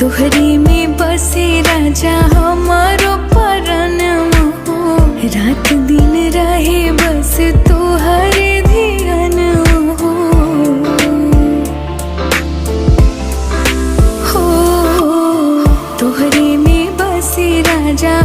तोहरी में बसे राजा हमारो परन हो। रात दिन रहे बस तोहरे ध्यान हो। तोहरे में बसे राजा